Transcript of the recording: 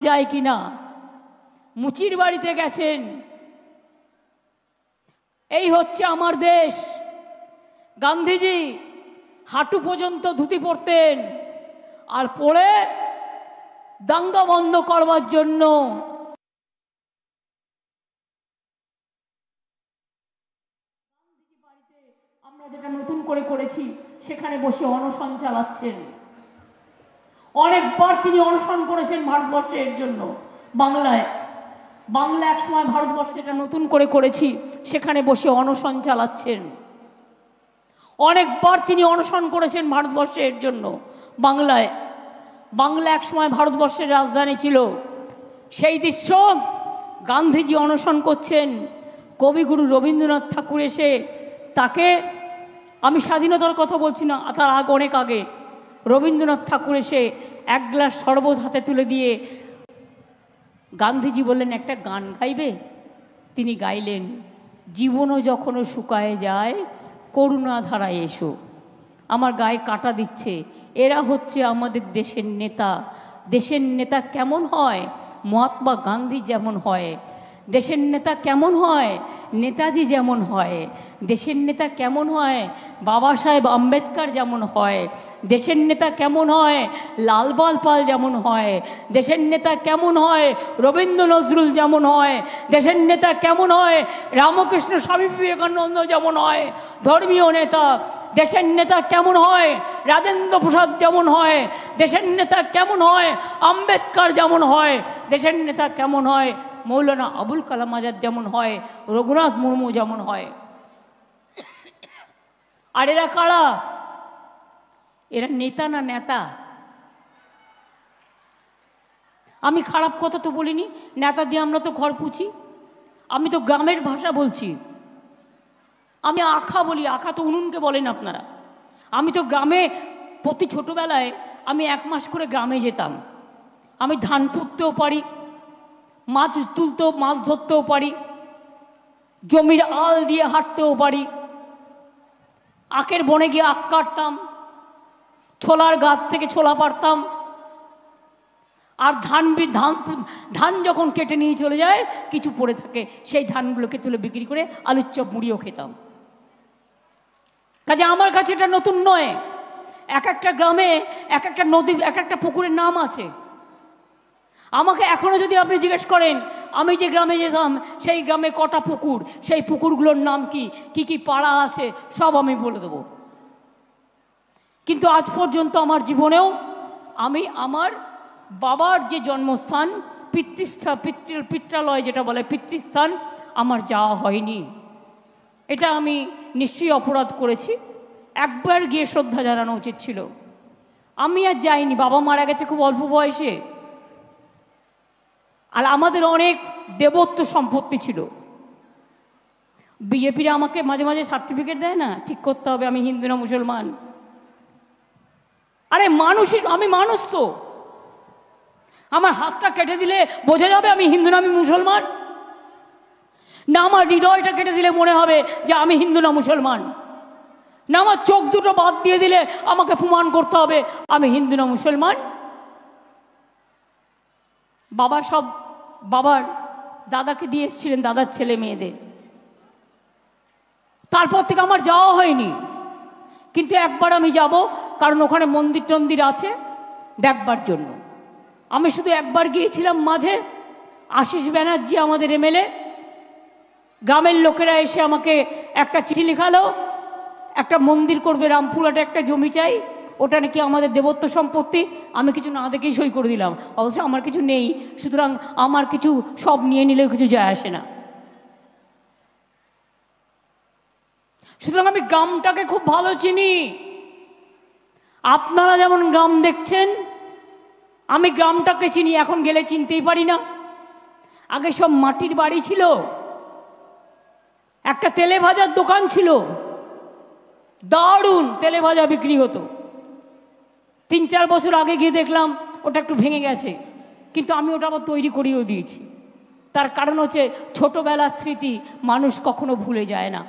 যায় কিনা। মুচির বাড়িতে গেছেন। এই হচ্ছে আমার দেশ। গান্ধীজি হাঁটু পর্যন্ত ধুতি পরতেন, আর পরে দাঙ্গা বন্ধ করবার জন্য আমরা যেটা নতুন করে করেছি সেখানে বসে অনশন চালাচ্ছেন। অনেকবার তিনি অনশন করেছেন ভারতবর্ষের জন্য। বাংলা এক সময় ভারতবর্ষে এটা নতুন করে করেছি সেখানে বসে অনশন চালাচ্ছেন। অনেকবার তিনি অনশন করেছেন ভারতবর্ষের জন্য। বাংলা এক সময় ভারতবর্ষের রাজধানী ছিল। সেই দৃশ্য গান্ধীজি অনশন করছেন। কবিগুরু রবীন্দ্রনাথ ঠাকুর এসে তাকে, আমি স্বাধীনতার কথা বলছি না, তার অনেক আগে রবীন্দ্রনাথ ঠাকুর এসে এক গ্লাস শরবত হাতে তুলে দিয়ে গান্ধীজি বললেন, একটা গান গাইবে? তিনি গাইলেন, জীবনও যখনও শুকায় যায় করুণা ধারায় এসো। আমার গায়ে কাটা দিচ্ছে। এরা হচ্ছে আমাদের দেশের নেতা। দেশের নেতা কেমন হয়? মহাত্মা গান্ধী যেমন হয়। দেশের নেতা কেমন হয়? নেতাজি যেমন হয়। দেশের নেতা কেমন হয়? বাবা সাহেব আম্বেদকর যেমন হয়। দেশের নেতা কেমন হয়? লাল পাল যেমন হয়। দেশের নেতা কেমন হয়? রবীন্দ্র নজরুল যেমন হয়। দেশের নেতা কেমন হয়? রামকৃষ্ণ স্বামী বিবেকানন্দ যেমন হয় ধর্মীয় নেতা। দেশের নেতা কেমন হয়? রাজেন্দ্র প্রসাদ যেমন হয়। দেশের নেতা কেমন হয়? আম্বেদকর যেমন হয়। দেশের নেতা কেমন হয়? মৌলানা আবুল কালাম আজাদ যেমন হয়, রঘুনাথ মুর্মু যেমন হয়। আর এরা কারা? এরা নেতা না নেতা? আমি খারাপ কথা তো বলিনি। নেতা দিয়ে আমরা তো ঘর পুছি। আমি তো গ্রামের ভাষা বলছি। আমি আখা বলি। আখা তো উনুনকে বলেন আপনারা। আমি তো গ্রামে প্রতি ছোটোবেলায় আমি 1 মাস করে গ্রামে যেতাম। আমি ধান পুঁততেও পারি, মাছ তুলতেও, মাছ ধরতেও পারি, জমির আল দিয়ে হাঁটতেও পারি, আখের বনে গিয়ে আখ কাটতাম, ছোলার গাছ থেকে ছোলা পাড়তাম। আর ধান যখন কেটে নিয়ে চলে যায়, কিছু পড়ে থাকে, সেই ধানগুলোকে তুলে বিক্রি করে আলুর চপ মুড়িও খেতাম। কাজে আমার কাছে এটা নতুন নয়। এক একটা গ্রামে এক একটা নদী, এক একটা পুকুরের নাম আছে। আমাকে এখনো যদি আপনি জিজ্ঞেস করেন আমি যে গ্রামে যেতাম সেই গ্রামে কটা পুকুর, সেই পুকুরগুলোর নাম কি কি পাড়া আছে, সব আমি বলে দেব। কিন্তু আজ পর্যন্ত আমার জীবনেও আমি আমার বাবার যে জন্মস্থান, পিতৃলয় যেটা বলে পিতৃস্থান, আমার যাওয়া হয়নি। এটা আমি নিশ্চয়ই অপরাধ করেছি। একবার গিয়ে শ্রদ্ধা জানানো উচিত ছিল। আমি আর যাইনি। বাবা মারা গেছে খুব অল্প বয়সে। আর আমাদের অনেক দেবত্ব সম্পত্তি ছিল। বিজেপিরা আমাকে মাঝে মাঝে সার্টিফিকেট দেয় না, ঠিক করতে হবে আমি হিন্দু না মুসলমান। আরে মানুষই, আমি মানুষ তো। আমার হাতটা কেটে দিলে বোঝা যাবে আমি হিন্দু না আমি মুসলমান? না আমার হৃদয়টা কেটে দিলে মনে হবে যে আমি হিন্দু না মুসলমান? না আমার চোখ দুটো বাদ দিয়ে দিলে আমাকে প্রমাণ করতে হবে আমি হিন্দু না মুসলমান? বাবার দাদাকে দিয়ে এসেছিলেন, দাদার ছেলে মেয়েদের। তারপর থেকে আমার যাওয়া হয়নি। কিন্তু একবার আমি যাব, কারণ ওখানে মন্দির টন্দির আছে দেখবার জন্য। আমি শুধু একবার গিয়েছিলাম মাঝে। আশিস ব্যানার্জি আমাদের এমএলএ, গ্রামের লোকেরা এসে আমাকে একটা চিঠি লেখালো, একটা মন্দির করবে রামপুরহাটে, একটা জমি চাই, ওটা নাকি আমাদের দেবত্ব সম্পত্তি। আমি কিছু না দেখেই সই করে দিলাম। অবশ্য আমার কিছু নেই, সুতরাং আমার কিছু সব নিয়ে নিলেও কিছু যায় আসে না। সুতরাং আমি গ্রামটাকে খুব ভালো চিনি। আপনারা যেমন গ্রাম দেখছেন, আমি গ্রামটাকে চিনি। এখন গেলে চিনতেই পারি না। আগে সব মাটির বাড়ি ছিল, একটা তেলে ভাজার দোকান ছিল, দারুণ তেলে ভাজা বিক্রি হতো। 3-4 বছর আগে গিয়ে দেখলাম ওটা একটু ভেঙে গেছে, কিন্তু আমি ওটা আবার তৈরি করিয়েও দিয়েছি। তার কারণ হচ্ছে ছোটবেলার স্মৃতি মানুষ কখনো ভুলে যায় না।